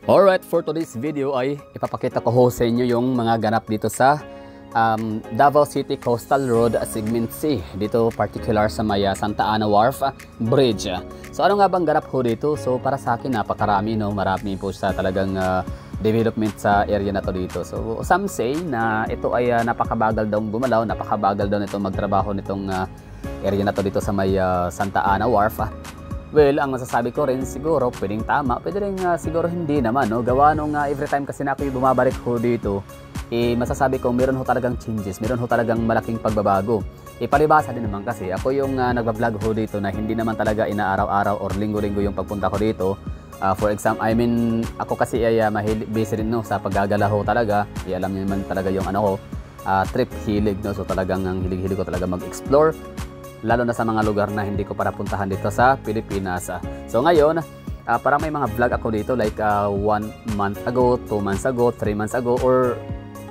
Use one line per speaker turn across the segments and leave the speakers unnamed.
Alright, for today's video ay ipapakita ko ho sa inyo yung mga ganap dito sa Davao City Coastal Road Segment C. Dito particular sa may Santa Ana Wharf Bridge. So ano nga bang ganap ho dito? So para sa akin napakarami, no? Marami po sa talagang development sa area na to dito. So some say na ito ay napakabagal daw gumalaw, napakabagal daw nito magtrabaho nitong area na to dito sa may Santa Ana Wharf. Well, ang masasabi ko rin siguro pwedeng tama, pwede rin siguro hindi naman, no? Gawa nung every time kasi na ako bumabalik ho dito, masasabi ko meron ho talagang changes, meron ho talagang malaking pagbabago. Palibasa din naman kasi ako yung nagba-vlog ho dito na hindi naman talaga inaaraw-araw or linggo-linggo yung pagpunta ko dito. For example, ako kasi ay busy rin, no, sa paggagala ho talaga. Alam niyo naman talaga yung ano ko, trip hilig, no? So talagang ang hilig-hilig ko talaga mag-explore, lalo na sa mga lugar na hindi ko para puntahan dito sa Pilipinas. So ngayon, parang may mga vlog ako dito like 1 month ago, 2 months ago, 3 months ago, or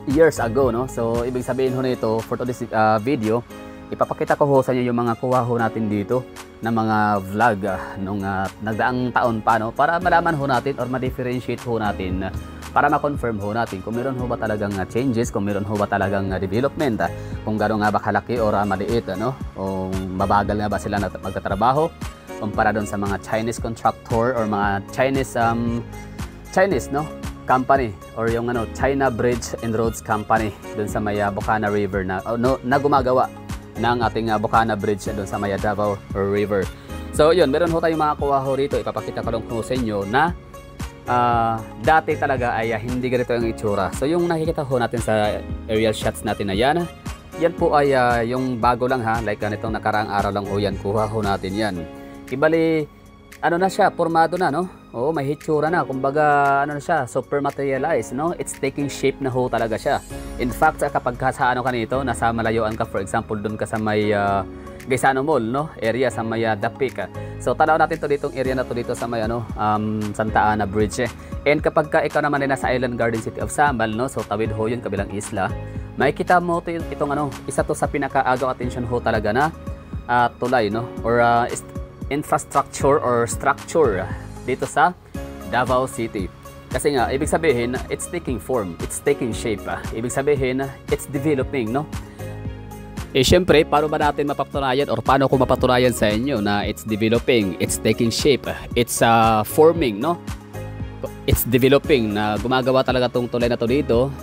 years ago, no? So ibig sabihin ho nito, for today's video, ipapakita ko ho sa inyo yung mga kuha ho natin dito na mga vlog nung nagdaang taon pa, no? Para malaman ho natin or ma-differentiate ho natin, para ma-confirm ho natin kung meron ho ba talagang changes, kung meron ho ba talagang development, kung gano'n nga ba kalaki or maliit, no? O mabagal nga ba sila magtatrabaho kumpara doon sa mga Chinese contractor or mga Chinese, no, company, or yung China Bridge and Roads Company doon sa may Bocana River na gumagawa ng ating Bocana Bridge doon sa may Davao River. So yun, meron ho tayong mga kuha ho rito. Ipapakita ko lang ho sa inyo na dati talaga ay hindi ganito yung itsura. So yung nakikita ho natin sa aerial shots natin na yan po ay yung bago lang, ha, like nitong nakaraang araw lang ho yan, kuha ho natin yan. Ibali ano na siya, formado na, no? Oo, may hitsura na, kumbaga ano na siya, super materialized, no? It's taking shape na ho talaga siya. In fact, kapag sa ano ka nito, nasa malayuan ka, for example, doon ka sa may Gaisano Mall, no, area sa may Dapik. So tanaw natin to ditong area na to dito sa may Santa Ana Bridge. And kapag ikaw naman ay nasa Island Garden City of Sambal, no, so tawid ho yun, kabilang isla, makikita mo itong isa to sa pinakaagaw attention ho talaga na tulay, no, or infrastructure or structure dito sa Davao City. Kasi nga, ibig sabihin, it's taking form, it's taking shape. Ibig sabihin, it's developing, no? Siyempre, paano ba natin mapatunayan or paano ko mapatunayan sa inyo na it's developing, it's taking shape, it's forming, no? It's developing, na gumagawa talaga tong tulay na to dito.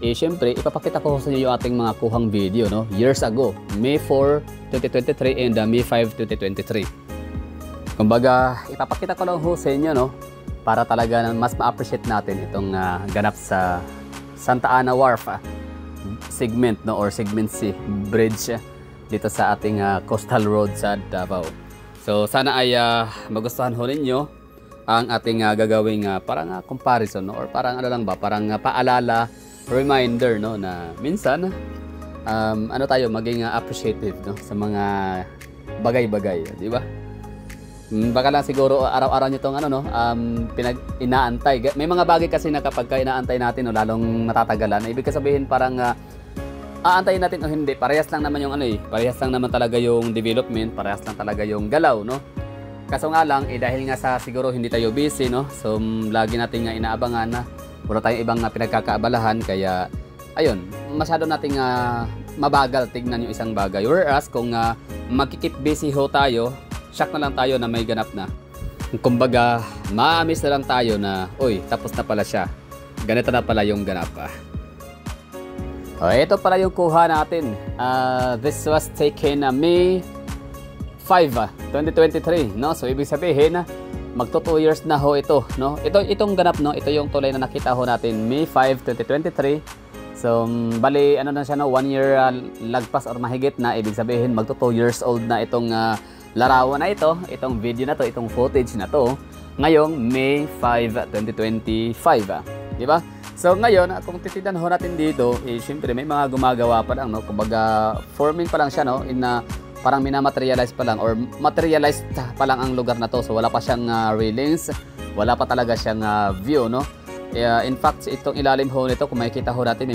Siyempre, ipapakita ko sa inyo yung ating mga kuhang video, no? Years ago, May 4, 2023 and May 5, 2023. Kumbaga, ipapakita ko lang ho sa inyo, no? Para talaga mas ma-appreciate natin itong ganap sa Santa Ana Wharf segment, no, or segment C bridge dito sa ating coastal road sa Davao. So sana ay magustuhan ho ninyo ang ating gagawing parang comparison, no, or parang ano lang ba, parang paalala, reminder, no, na minsan tayo maging appreciative, no, sa mga bagay-bagay, di ba? Baka lang siguro araw-araw nyo itong inaantay. May mga bagay kasi na kapag inaantay natin, no, lalong natatagalan, ibig sabihin parang aantayin natin o hindi, parehas lang naman yung parehas lang naman talaga yung development, parehas lang talaga yung galaw, no? Kaso nga lang, dahil nga sa siguro hindi tayo busy, no, so lagi natin nga inaabangan na wala tayong ibang pinagkakaabalahan, kaya ayun, masyado nating mabagal tignan yung isang bagay. Whereas kung magkikip busy ho tayo, shock na lang tayo na may ganap na. Kumbaga, ma-miss na lang tayo na, uy, tapos na pala siya. Ganito na pala yung ganap. Ito pala yung kuha natin. This was taken May 5, 2023, no? So ibig sabihin, magto 2 years na ho ito, no? Itong ganap, no? Ito yung tulay na nakita ho natin May 5, 2023. So bali na siya, no? 1 year lagpas or mahigit na. Ibig sabihin magto 2 years old na itong larawan na ito, itong video na to, itong footage na to, ngayong May 5, 2025. Di ba? So ngayon, kung titignan ho natin dito, siyempre may mga gumagawa pa lang, no? Kumbaga, forming pa lang siya, no? Parang minamaterialize pa lang or materialized pa lang ang lugar na to. So wala pa siyang railings, wala pa talaga siyang view, no? In fact, itong ilalim ho nito, kung makikita ho natin,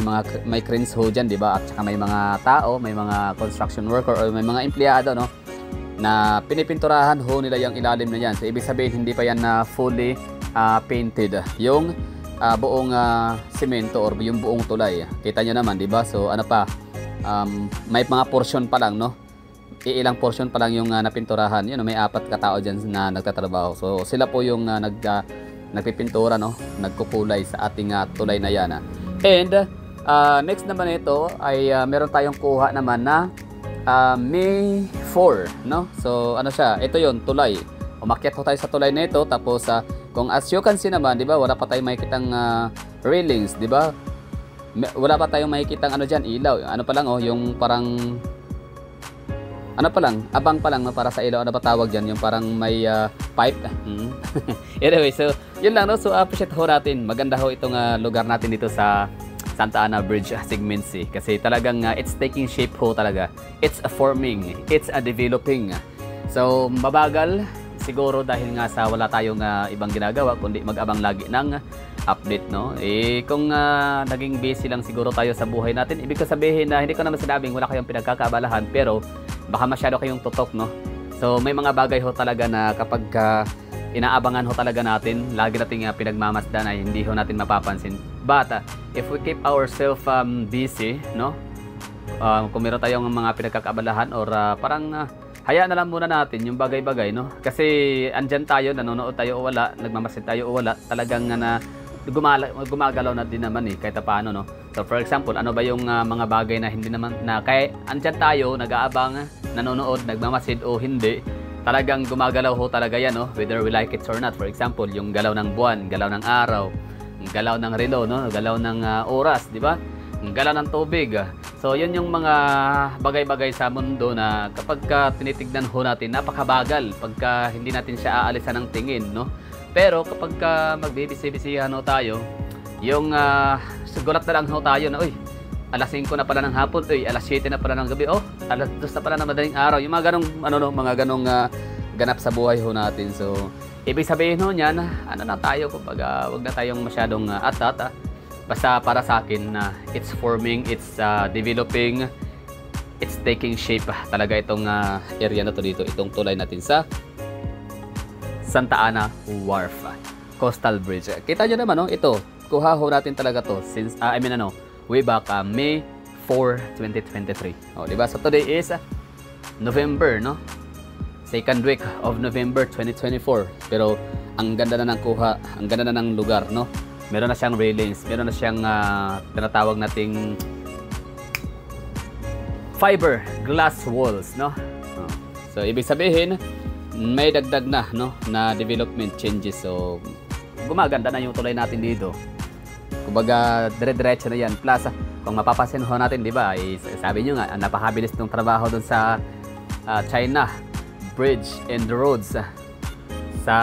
may cranes ho dyan, di ba? At saka may mga tao, may mga construction worker or may mga empleyado, no,
na pinipinturahan ho nila yung ilalim na yan. So ibig sabihin hindi pa yan na fully developed, no? So kumbaga, maamis na lang tayo na, uy, tapos na pala siya. Ganito na pala yung ganap. Kumbaga,
painted yung buong semento or yung buong tulay. Kita nyo naman, di ba? So ano pa, may mga portion pa lang, no? Ilang portion pa lang yung napinturahan. Yun, may 4 katao dyan na nagtatrabaho. So sila po yung nagpipintura, no? Nagkukulay sa ating tulay na yan. And next naman ito ay meron tayong kuha naman na May 4, no? So ano siya? Ito yon, tulay. Umakyat ho tayo sa tulay na ito, tapos kung as you can see naman, di ba, wala pa tayong makikitang railings, di ba? Wala pa tayong makikitang ano diyan, ilaw. Ano pa lang, oh, yung parang ano pa lang, abang pa lang, no, para sa ilaw. Ano ba tawag diyan? Yung parang may pipe. Anyway, so yun lang, no. So appreciate ho natin. Maganda ho itong lugar natin dito sa Santa Ana Bridge, Segment C, kasi talagang it's taking shape ho talaga. It's forming, it's developing. So mabagal siguro dahil nga sa wala tayong ibang ginagawa kundi mag-abang lagi ng update, no? Kung naging busy lang siguro tayo sa buhay natin, ibig ko sabihin na hindi ko naman sinabing wala kayong pinagkakaabalahan, pero baka masyado kayong tutok, no? So may mga bagay ho talaga na kapag inaabangan ho talaga natin, lagi nating pinagmamasdan ay hindi ho natin mapapansin. But if we keep ourselves busy, no? Kung meron tayong mga pinagkakaabalahan or parang hayaan na lang muna natin yung bagay-bagay, no? Kasi andyan tayo, nanonood tayo o wala, nagmamasid tayo o wala, talagang gumagalaw na din naman kahit paano, no? So for example, ano ba yung mga bagay na hindi naman, na kaya andyan tayo, nag-aabang, nanonood, nagmamasid o hindi, talagang gumagalaw ho talaga yan, no? Whether we like it or not. For example, yung galaw ng buwan, galaw ng araw, galaw ng relo, no? Galaw ng oras, di ba? Galaw ng tubig. So yun yung mga bagay-bagay sa mundo na kapag tinitignan ho natin, napakabagal pagka hindi natin siya aalisan ng tingin, no? Pero kapag magbibisi-bisihan ho tayo, yung sigurat na lang ho tayo na, uy, alas 5 na pala ng hapon, uy, alas 7 na pala ng gabi, oh, alas 2 na pala ng madaling araw. Yung mga ganong mga ganong ganap sa buhay ho natin. So ibig sabihin ho niyan, ano na tayo, kumbaga wag na tayong masyadong atat. Basta para sa akin na it's forming, it's developing, it's taking shape talaga itong area na to dito, itong tulay natin sa Santa Ana Wharf Coastal Bridge. Kita nyo naman, no? Ito, kuha ho natin talaga to since, way back May 4, 2023. O, diba? So today is November, no? Second week of November 2024. Pero ang ganda na ng kuha, ang ganda na ng lugar, no? Meron na siyang railings, meron na siyang tinatawag nating fiber glass walls, no? So ibig sabihin may dagdag na, no, na development changes. So gumaganda na yung tulay natin dito. Kumbaga dire-diretso na yan. Plus kung mapapansin ho natin, di ba, sabi nyo nga napakabilis ng trabaho dun sa China Bridge and Roads sa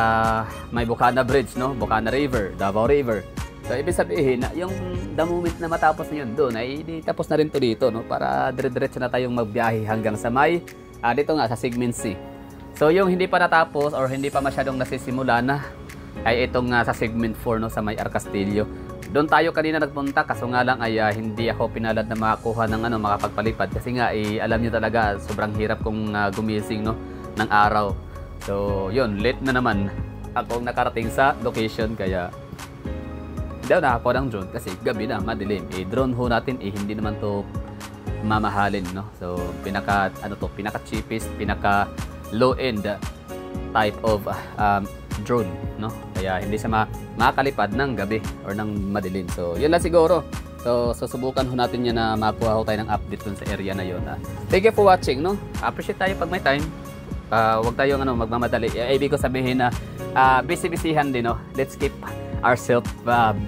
may Bocana Bridge, no? Bocana River, Davao River. So ibig sabihin na yung the moment na matapos na yun doon ay tapos na rin to dito, no? Para dire-diretso na tayong magbiyahe hanggang sa may dito nga sa Segment C. So yung hindi pa natapos or hindi pa masyadong nasisimula na ay itong sa Segment 4, no, sa may Arcastillo. Doon tayo kanina nagpunta, kaso nga lang ay hindi ako pinalad na makakuha ng makapagpalipad kasi nga alam niyo talaga sobrang hirap kong gumising, no, ng araw. So yun, late na naman akong nakarating sa location, kaya hindi ako nakakuha ng drone kasi gabi na, madilim. Drone ho natin hindi naman to mamahalin, no? So pinaka cheapest, pinaka low end type of drone, no? Kaya hindi siya makakalipad ng gabi or ng madilim. So yun lang siguro. So susubukan ho natin yan na makuha ho tayo ng update dun sa area na yun. Thank you for watching, no? Appreciate tayo pag may time. Huwag tayong magmamadali. Ibig ko sabihin na busy-busyhan din, no? Let's keep ourselves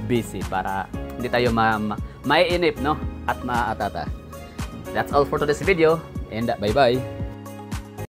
busy para hindi tayo maiinip, no? At maatata. That's all for today's video, and bye-bye.